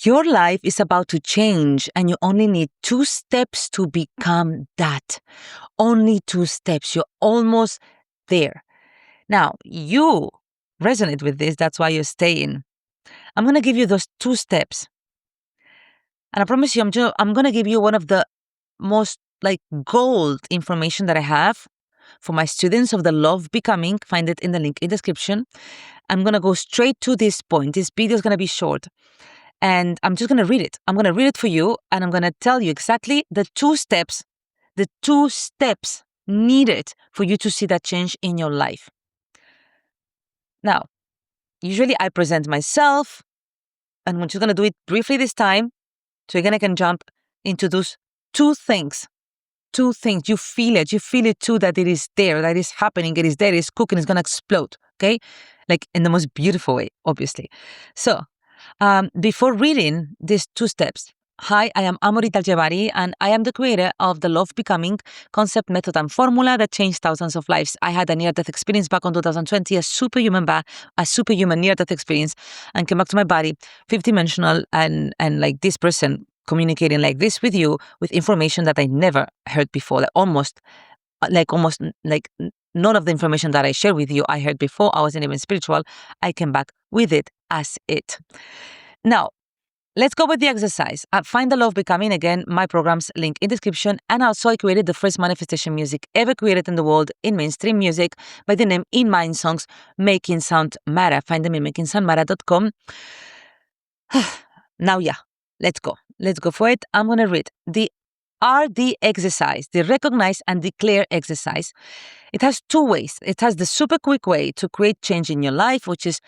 Your life is about to change, and you only need 2 steps to become that. Only 2 steps. You're almost there. Now, you resonate with this. That's why you're staying. I'm going to give you those 2 steps. And I promise you, I'm going to give you one of the most gold information that I have for my students of the law of becoming. Find it in the link in description. I'm going to go straight to this point. This video is going to be short. And I'm just going to read it. I'm going to read it for you, and I'm going to tell you exactly the 2 steps needed for you to see that change in your life. Now, usually I present myself, and I'm just going to do it briefly this time, so again I can jump into those 2 things. 2 things. You feel it too, that it is there, that is happening, it is there, it is cooking, it's going to explode, okay? Like in the most beautiful way, obviously. So, before reading these 2 steps, hi, I am Amorita, and I am the creator of the Law of Becoming concept, method, and formula that changed thousands of lives. I had a near-death experience back in 2020, a superhuman near-death experience, and came back to my body, fifth-dimensional, and like this person communicating like this with you with information that I never heard before, almost none of the information that I share with you I heard before. I wasn't even spiritual. I came back with it as it. Now, let's go with the exercise. Find the Law of Becoming, again, my program's link in description. And also I created the first manifestation music ever created in the world in mainstream music by the name INMIND Songs, Making Sound Matter. Find them in makingsoundmatter.com. Now, let's go. Let's go for it. I'm going to read the RD exercise, the recognize and declare exercise. It has 2 ways. It has the super quick way to create change in your life, which is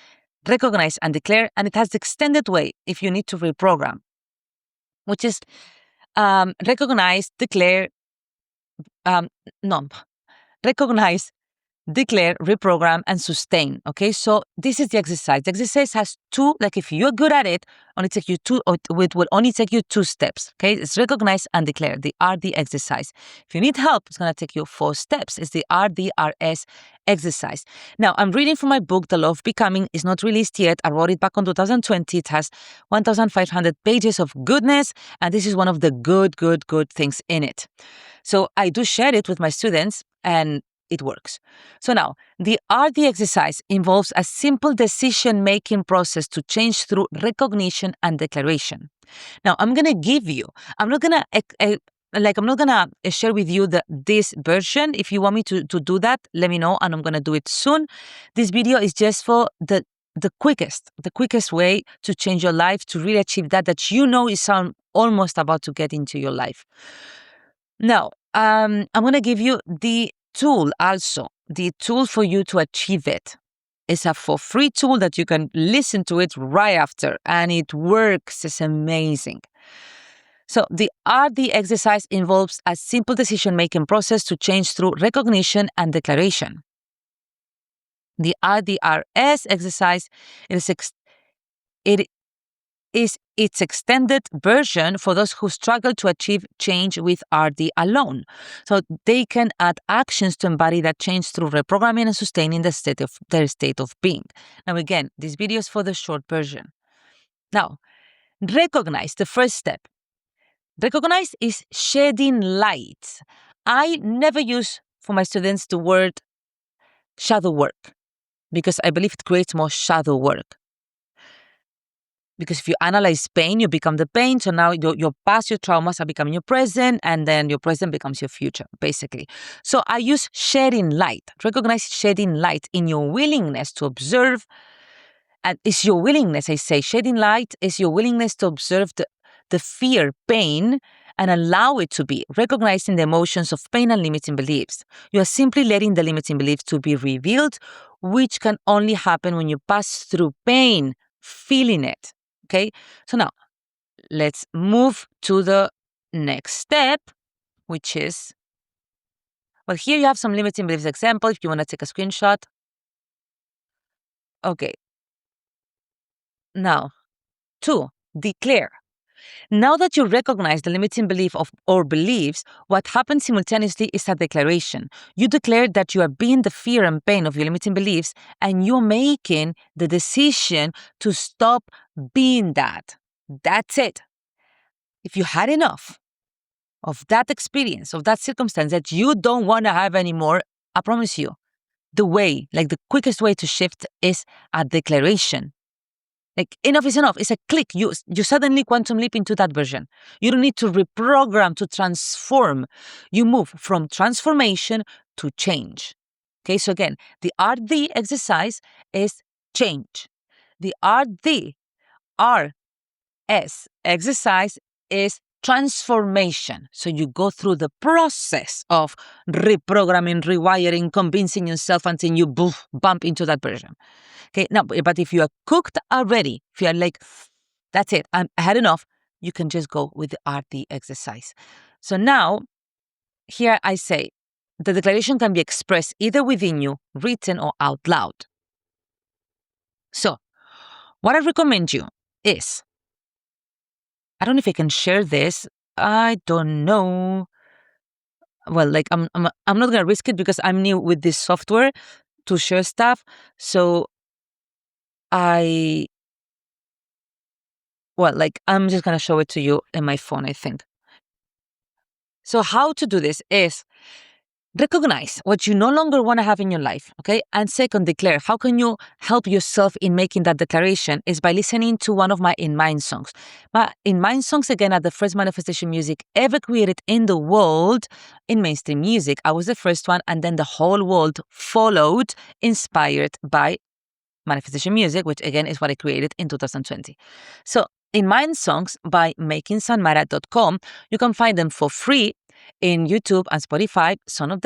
recognize and declare, and it has the extended way if you need to reprogram, which is recognize, declare, recognize, declare, reprogram, and sustain. Okay, so this is the exercise. The exercise has 2, if you're good at it, it will only take you 2 steps. Okay, it's recognize and declare, the RD exercise. If you need help, it's going to take you 4 steps. It's the RDRS exercise. Now, I'm reading from my book, The Law of Becoming. It's not released yet. I wrote it back in 2020. It has 1,500 pages of goodness, and this is one of the good things in it. So I do share it with my students, and it works. So now, the RD exercise involves a simple decision-making process to change through recognition and declaration. Now, I'm not gonna share with you this version. If you want me to do that, let me know, and I'm gonna do it soon. This video is just for the quickest way to change your life, to really achieve that you know is almost about to get into your life. Now, I'm gonna give you the tool also, the tool for you to achieve it. It's a for free tool that you can listen to it right after, and it works. It's amazing. So the RD exercise involves a simple decision-making process to change through recognition and declaration. The RDRS exercise is its extended version for those who struggle to achieve change with RD alone. So they can add actions to embody that change through reprogramming and sustaining their state of being. Now, again, this video is for the short version. Now, recognize, the first step. Recognize is shedding light. I never use for my students the word shadow work, because I believe it creates more shadow work. Because if you analyze pain, you become the pain. So now your past, your traumas are becoming your present, and then your present becomes your future, basically. So I use shedding light. Recognize shedding light in your willingness to observe. And it's your willingness, I say. Shedding light is your willingness to observe the fear, pain, and allow it to be. Recognizing the emotions of pain and limiting beliefs. You are simply letting the limiting beliefs to be revealed, which can only happen when you pass through pain, feeling it. Okay, so now let's move to the next step, which is, well, here you have some limiting beliefs example if you want to take a screenshot. Okay. Now, 2, declare. Now that you recognize the limiting belief or beliefs, what happens simultaneously is a declaration. You declare that you are being the fear and pain of your limiting beliefs, and you're making the decision to stop being that. That's it. If you had enough of that experience, of that circumstance that you don't want to have anymore, I promise you, the quickest way to shift is a declaration. Like enough is enough. It's a click. You suddenly quantum leap into that version. You don't need to reprogram to transform. You move from transformation to change. Okay, so again, the RD exercise is change. The RDRS exercise is transformation. So you go through the process of reprogramming, rewiring, convincing yourself until you bump into that version. Okay, now, but if you are cooked already, if you are like, that's it, I had enough, you can just go with the RD exercise. So now, here I say, the declaration can be expressed either within you, written, or out loud. So, what I recommend you is, I don't know if I can share this. I don't know. Well, like I'm not gonna risk it because I'm new with this software to share stuff. So I well, like I'm just gonna show it to you in my phone, I think. So how to do this is recognize what you no longer want to have in your life, okay? And second, declare. How can you help yourself in making that declaration is by listening to one of my INMIND songs. My INMIND songs, again, are the first manifestation music ever created in the world in mainstream music. I was the first one, and then the whole world followed, inspired by manifestation music, which again is what I created in 2020. So INMIND Songs by makingsunmara.com, you can find them for free in YouTube and Spotify, some of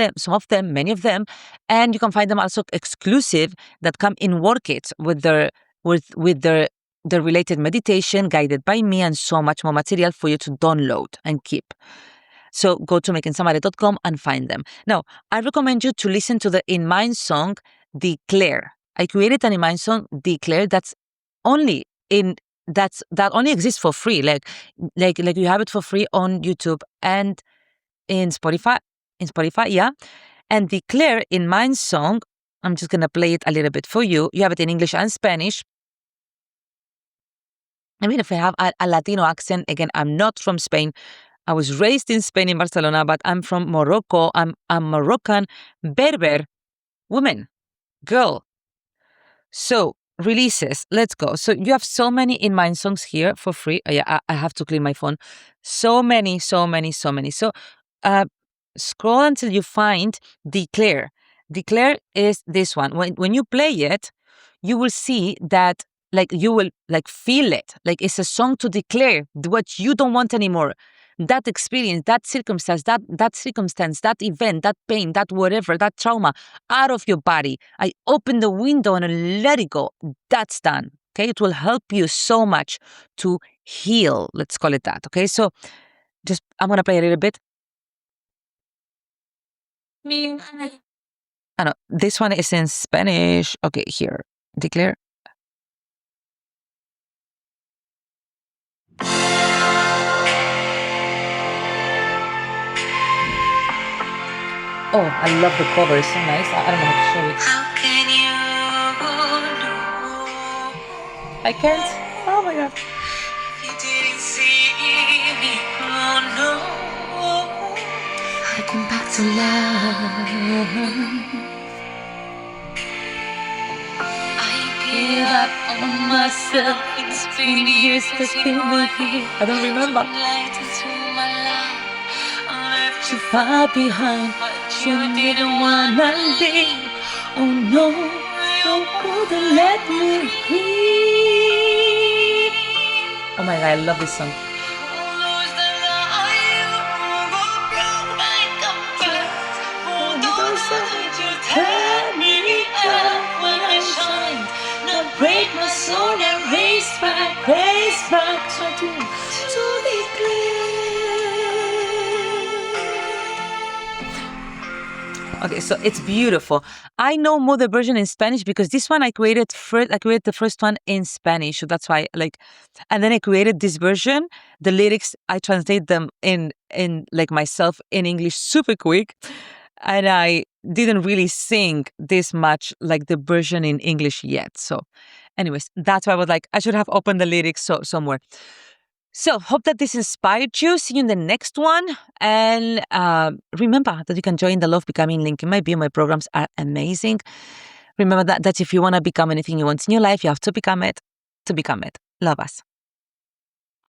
them, many of them, and you can find them also exclusive that come in workits with their related meditation guided by me and so much more material for you to download and keep. So go to makingsunmara.com and find them. Now, I recommend you to listen to the INMIND song Declare. I created an INMIND song Declare that only exists for free. Like you have it for free on YouTube and in Spotify. Yeah. And Declare INMIND song, I'm just gonna play it a little bit for you. You have it in English and Spanish. I mean, if I have a Latino accent, again, I'm not from Spain. I was raised in Spain, in Barcelona, but I'm from Morocco. I'm a Moroccan Berber woman, girl. So, releases, let's go. So, you have so many INMIND songs here for free. Oh, yeah, I have to clean my phone. So many. So, uh, scroll until you find Declare. Declare is this one. When you play it, you will see that you will feel it. Like it's a song to declare what you don't want anymore. That experience, that circumstance, that event, that pain, that whatever, that trauma out of your body. I open the window and I let it go. That's done. Okay. It will help you so much to heal. Let's call it that. Okay. So I'm going to play a little bit. I know this one is in Spanish. Okay. Here. Declare. Oh, I love the cover. It's so nice. I don't know how to show it. How can you know? I can't. Oh my god. You didn't see me. Oh no. I came back to life. I give up on myself. It's been years to feel me here. I don't remember. Too far behind, but you didn't wanna leave. Oh no, you wouldn't let me breathe. Oh my god, I love this song. Break my soul and race back to declare. Okay, so it's beautiful. I know more the version in Spanish because this one I created first. I created the first one in Spanish, so that's why and then I created this version. The lyrics I translate them in myself in English super quick, and I didn't really sing this much like the version in English yet. So, anyways, that's why I was like I should have opened the lyrics somewhere. So, hope that this inspired you. See you in the next one. And remember that you can join the Love Becoming link in my bio. My programs are amazing. Remember that if you want to become anything you want in your life, you have to become it. To become it. Love us.